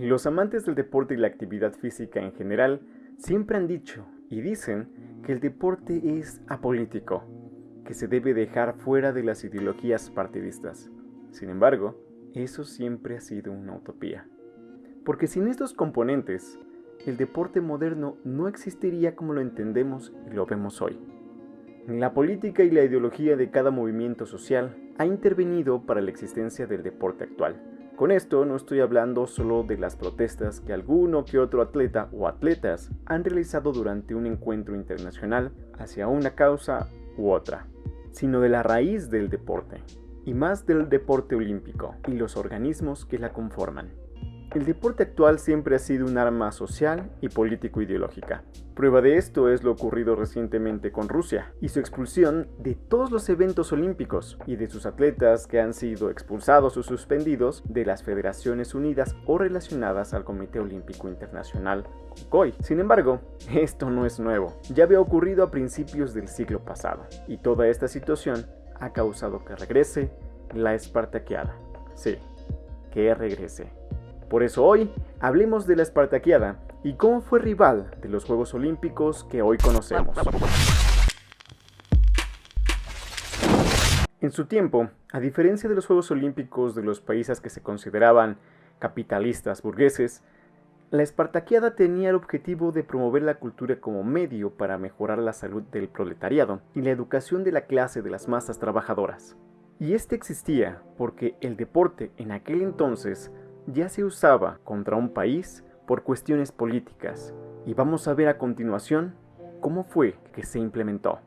Los amantes del deporte y la actividad física en general siempre han dicho y dicen que el deporte es apolítico, que se debe dejar fuera de las ideologías partidistas. Sin embargo, eso siempre ha sido una utopía. Porque sin estos componentes, el deporte moderno no existiría como lo entendemos y lo vemos hoy. La política y la ideología de cada movimiento social ha intervenido para la existencia del deporte actual. Con esto no estoy hablando solo de las protestas que alguno que otro atleta o atletas han realizado durante un encuentro internacional hacia una causa u otra, sino de la raíz del deporte, y más del deporte olímpico y los organismos que la conforman. El deporte actual siempre ha sido un arma social y político-ideológica. Prueba de esto es lo ocurrido recientemente con Rusia y su expulsión de todos los eventos olímpicos y de sus atletas que han sido expulsados o suspendidos de las Federaciones Unidas o relacionadas al Comité Olímpico Internacional, COI. Sin embargo, esto no es nuevo. Ya había ocurrido a principios del siglo pasado y toda esta situación ha causado que regrese la Espartaquiada. Sí, que regrese. Por eso hoy hablemos de la Espartaquiada y cómo fue rival de los Juegos Olímpicos que hoy conocemos. En su tiempo, a diferencia de los Juegos Olímpicos de los países que se consideraban capitalistas burgueses, la Espartaquiada tenía el objetivo de promover la cultura como medio para mejorar la salud del proletariado y la educación de la clase de las masas trabajadoras. Y este existía porque el deporte en aquel entonces ya se usaba contra un país por cuestiones políticas, y vamos a ver a continuación cómo fue que se implementó.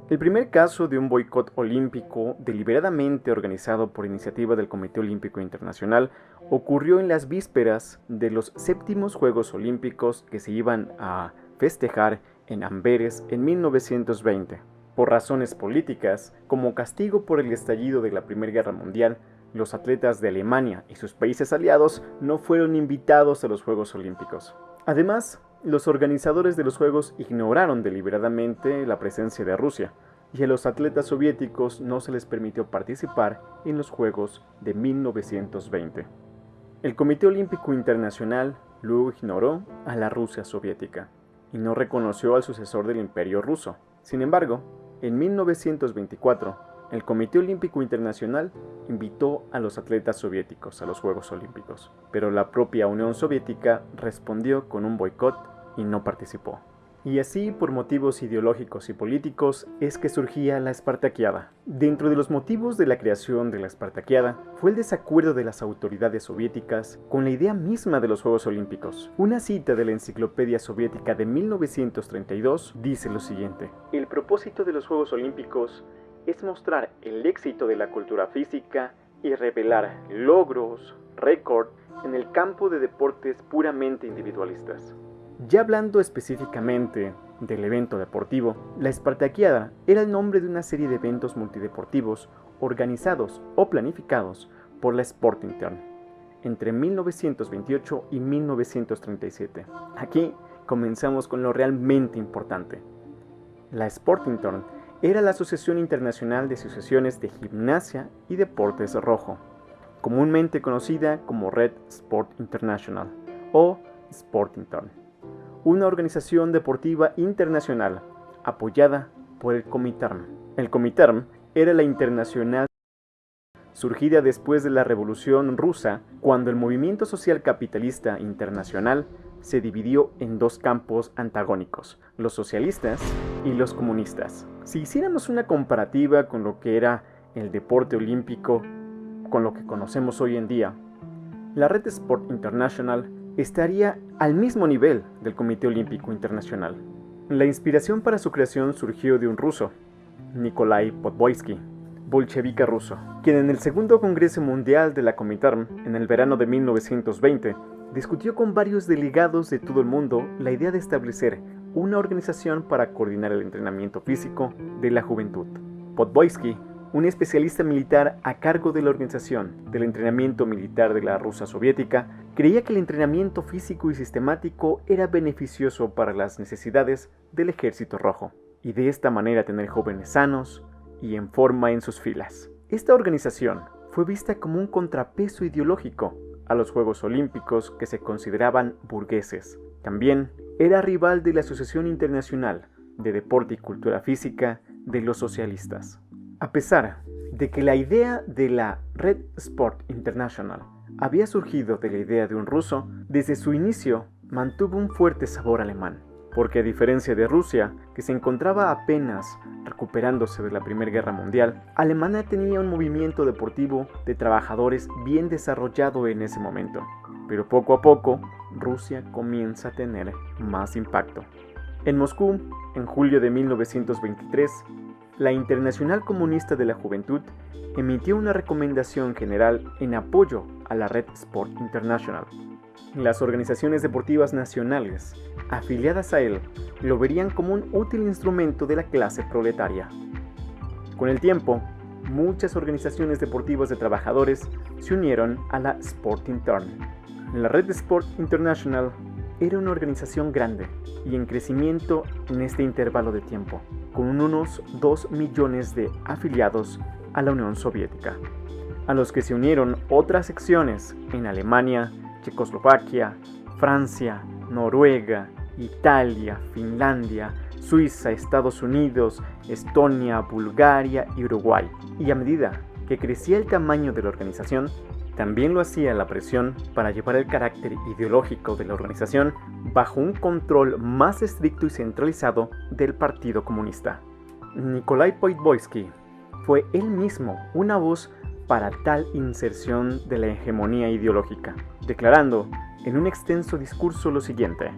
El primer caso de un boicot olímpico deliberadamente organizado por iniciativa del Comité Olímpico Internacional ocurrió en las vísperas de los 7º Juegos Olímpicos que se iban a festejar en Amberes en 1920. Por razones políticas, como castigo por el estallido de la Primera Guerra Mundial, los atletas de Alemania y sus países aliados no fueron invitados a los Juegos Olímpicos. Además, los organizadores de los Juegos ignoraron deliberadamente la presencia de Rusia, y a los atletas soviéticos no se les permitió participar en los Juegos de 1920. El Comité Olímpico Internacional luego ignoró a la Rusia soviética y no reconoció al sucesor del Imperio ruso. Sin embargo, en 1924, el Comité Olímpico Internacional invitó a los atletas soviéticos a los Juegos Olímpicos, pero la propia Unión Soviética respondió con un boicot y no participó. Y así, por motivos ideológicos y políticos, es que surgía la Espartaquiada. Dentro de los motivos de la creación de la Espartaquiada fue el desacuerdo de las autoridades soviéticas con la idea misma de los Juegos Olímpicos. Una cita de la Enciclopedia Soviética de 1932 dice lo siguiente: el propósito de los Juegos Olímpicos es mostrar el éxito de la cultura física y revelar logros, récord en el campo de deportes puramente individualistas. Ya hablando específicamente del evento deportivo, la Espartaquiada era el nombre de una serie de eventos multideportivos organizados o planificados por la Sportintern entre 1928 y 1937. Aquí comenzamos con lo realmente importante. La Sportintern era la Asociación Internacional de Asociaciones de Gimnasia y Deportes Rojo, comúnmente conocida como Red Sport International o Sportintern, una organización deportiva internacional apoyada por el Comintern. El Comintern era la internacional surgida después de la Revolución Rusa, cuando el movimiento social capitalista internacional se dividió en dos campos antagónicos, los socialistas y los comunistas. Si hiciéramos una comparativa con lo que era el deporte olímpico, con lo que conocemos hoy en día, la Red Sport International estaría al mismo nivel del Comité Olímpico Internacional. La inspiración para su creación surgió de un ruso, Nikolai Podboisky, bolchevique ruso, quien en el segundo Congreso Mundial de la Comintern, en el verano de 1920, discutió con varios delegados de todo el mundo la idea de establecer una organización para coordinar el entrenamiento físico de la juventud. Podboisky, un especialista militar a cargo de la organización del entrenamiento militar de la Rusia soviética, creía que el entrenamiento físico y sistemático era beneficioso para las necesidades del Ejército Rojo, y de esta manera tener jóvenes sanos y en forma en sus filas. Esta organización fue vista como un contrapeso ideológico a los Juegos Olímpicos que se consideraban burgueses. También era rival de la Asociación Internacional de Deporte y Cultura Física de los socialistas. A pesar de que la idea de la Red Sport International había surgido de la idea de un ruso, desde su inicio mantuvo un fuerte sabor alemán, porque a diferencia de Rusia, que se encontraba apenas recuperándose de la Primera Guerra Mundial, Alemania tenía un movimiento deportivo de trabajadores bien desarrollado en ese momento. Pero poco a poco, Rusia comienza a tener más impacto. En Moscú, en julio de 1923, la Internacional Comunista de la Juventud emitió una recomendación general en apoyo a la Red Sport International. Las organizaciones deportivas nacionales afiliadas a él lo verían como un útil instrumento de la clase proletaria. Con el tiempo, muchas organizaciones deportivas de trabajadores se unieron a la Sportintern. La Red Sport International era una organización grande y en crecimiento en este intervalo de tiempo, con unos 2 millones de afiliados a la Unión Soviética, a los que se unieron otras secciones en Alemania, Checoslovaquia, Francia, Noruega, Italia, Finlandia, Suiza, Estados Unidos, Estonia, Bulgaria y Uruguay. Y a medida que crecía el tamaño de la organización, también lo hacía la presión para llevar el carácter ideológico de la organización bajo un control más estricto y centralizado del Partido Comunista. Nikolai Poitoevsky fue él mismo una voz para tal inserción de la hegemonía ideológica, declarando en un extenso discurso lo siguiente: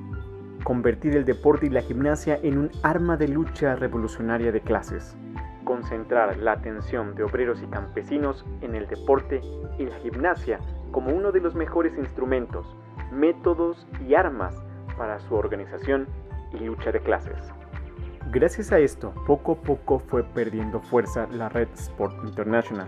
convertir el deporte y la gimnasia en un arma de lucha revolucionaria de clases, concentrar la atención de obreros y campesinos en el deporte y la gimnasia como uno de los mejores instrumentos, métodos y armas para su organización y lucha de clases. Gracias a esto, poco a poco fue perdiendo fuerza la Red Sport International.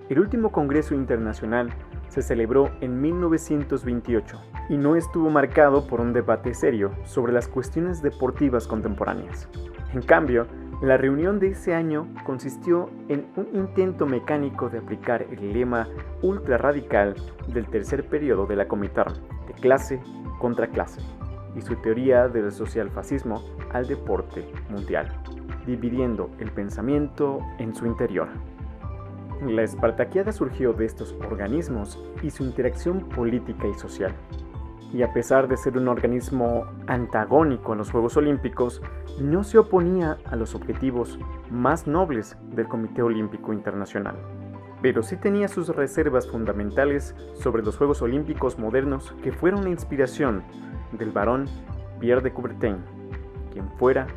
El último Congreso Internacional se celebró en 1928 y no estuvo marcado por un debate serio sobre las cuestiones deportivas contemporáneas. En cambio, la reunión de ese año consistió en un intento mecánico de aplicar el lema ultra radical del tercer periodo de la Comintern, de clase contra clase, y su teoría del socialfascismo al deporte mundial, dividiendo el pensamiento en su interior. La Espartaquiada surgió de estos organismos y su interacción política y social. Y a pesar de ser un organismo antagónico a los Juegos Olímpicos, no se oponía a los objetivos más nobles del Comité Olímpico Internacional. Pero sí tenía sus reservas fundamentales sobre los Juegos Olímpicos modernos que fueron la inspiración del barón Pierre de Coubertin, quien fuera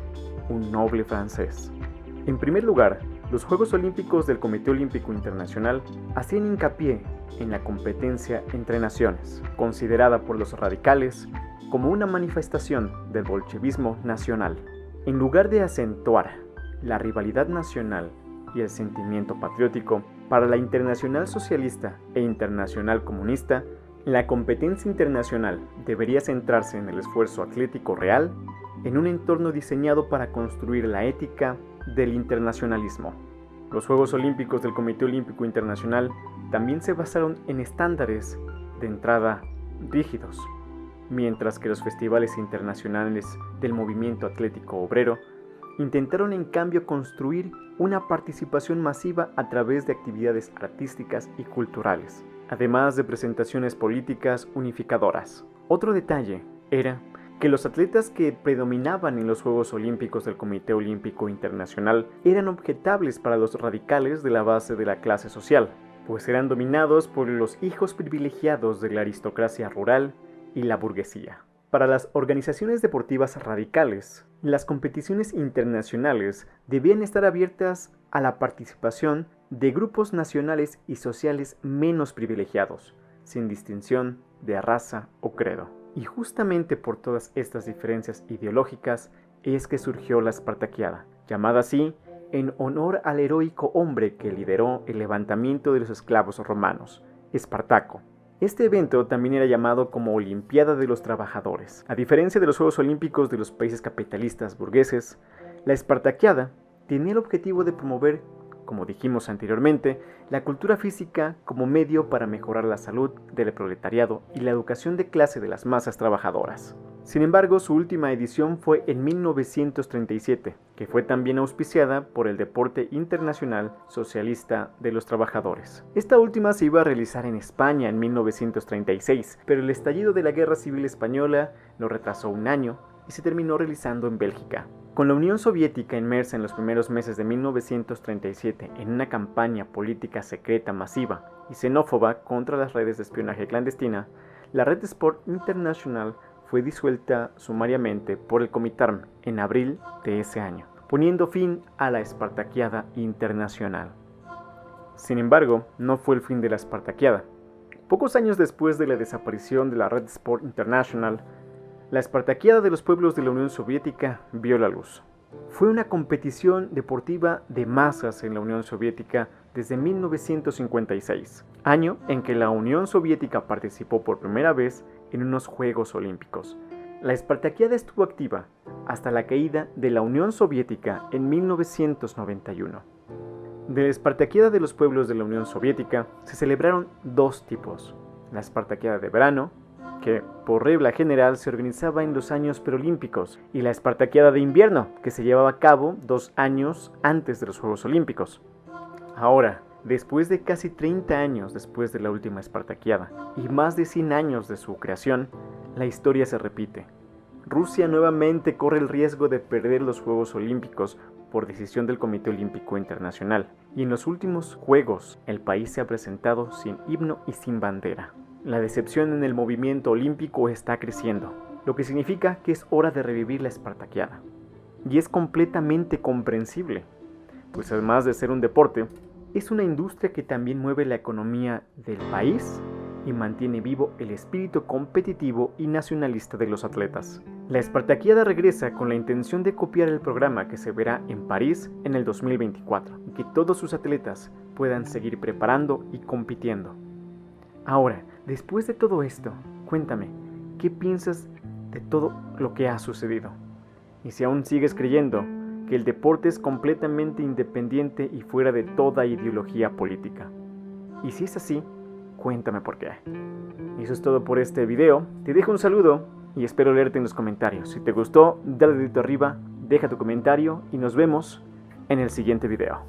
un noble francés. En primer lugar, los Juegos Olímpicos del Comité Olímpico Internacional hacían hincapié en la competencia entre naciones, considerada por los radicales como una manifestación del bolchevismo nacional. En lugar de acentuar la rivalidad nacional y el sentimiento patriótico, para la Internacional Socialista e Internacional Comunista, la competencia internacional debería centrarse en el esfuerzo atlético real en un entorno diseñado para construir la ética del internacionalismo. Los Juegos Olímpicos del Comité Olímpico Internacional también se basaron en estándares de entrada rígidos, mientras que los festivales internacionales del movimiento atlético obrero intentaron en cambio construir una participación masiva a través de actividades artísticas y culturales, además de presentaciones políticas unificadoras. Otro detalle era que los atletas que predominaban en los Juegos Olímpicos del Comité Olímpico Internacional eran objetables para los radicales de la base de la clase social, pues eran dominados por los hijos privilegiados de la aristocracia rural y la burguesía. Para las organizaciones deportivas radicales, las competiciones internacionales debían estar abiertas a la participación de grupos nacionales y sociales menos privilegiados, sin distinción de raza o credo. Y justamente por todas estas diferencias ideológicas es que surgió la Espartaquiada, llamada así en honor al heroico hombre que lideró el levantamiento de los esclavos romanos, Espartaco. Este evento también era llamado como Olimpiada de los Trabajadores. A diferencia de los Juegos Olímpicos de los países capitalistas burgueses, la Espartaquiada tenía el objetivo de promover como dijimos anteriormente, la cultura física como medio para mejorar la salud del proletariado y la educación de clase de las masas trabajadoras. Sin embargo, su última edición fue en 1937, que fue también auspiciada por el Deporte Internacional Socialista de los Trabajadores. Esta última se iba a realizar en España en 1936, pero el estallido de la Guerra Civil Española lo retrasó un año y se terminó realizando en Bélgica. Con la Unión Soviética inmersa en los primeros meses de 1937 en una campaña política secreta masiva y xenófoba contra las redes de espionaje clandestina, la Red Sport International fue disuelta sumariamente por el Comintern en abril de ese año, poniendo fin a la Espartaquiada Internacional. Sin embargo, no fue el fin de la Espartaquiada. Pocos años después de la desaparición de la Red Sport International, la Espartaquiada de los pueblos de la Unión Soviética vio la luz. Fue una competición deportiva de masas en la Unión Soviética desde 1956, año en que la Unión Soviética participó por primera vez en unos Juegos Olímpicos. La Espartaquiada estuvo activa hasta la caída de la Unión Soviética en 1991. De la Espartaquiada de los pueblos de la Unión Soviética se celebraron dos tipos: la Espartaquiada de verano, que por regla general se organizaba en los años preolímpicos, y la Espartaquiada de invierno, que se llevaba a cabo 2 años antes de los Juegos Olímpicos. Ahora, después de casi 30 años después de la última Espartaquiada y más de 100 años de su creación, la historia se repite. Rusia nuevamente corre el riesgo de perder los Juegos Olímpicos por decisión del Comité Olímpico Internacional, y en los últimos Juegos el país se ha presentado sin himno y sin bandera. La decepción en el movimiento olímpico está creciendo, lo que significa que es hora de revivir la Espartaquiada. Y es completamente comprensible, pues además de ser un deporte, es una industria que también mueve la economía del país y mantiene vivo el espíritu competitivo y nacionalista de los atletas. La Espartaquiada regresa con la intención de copiar el programa que se verá en París en el 2024 y que todos sus atletas puedan seguir preparando y compitiendo. Ahora, después de todo esto, cuéntame, ¿qué piensas de todo lo que ha sucedido? Y si aún sigues creyendo que el deporte es completamente independiente y fuera de toda ideología política. Y si es así, cuéntame por qué. Eso es todo por este video. Te dejo un saludo y espero leerte en los comentarios. Si te gustó, dale dedito arriba, deja tu comentario y nos vemos en el siguiente video.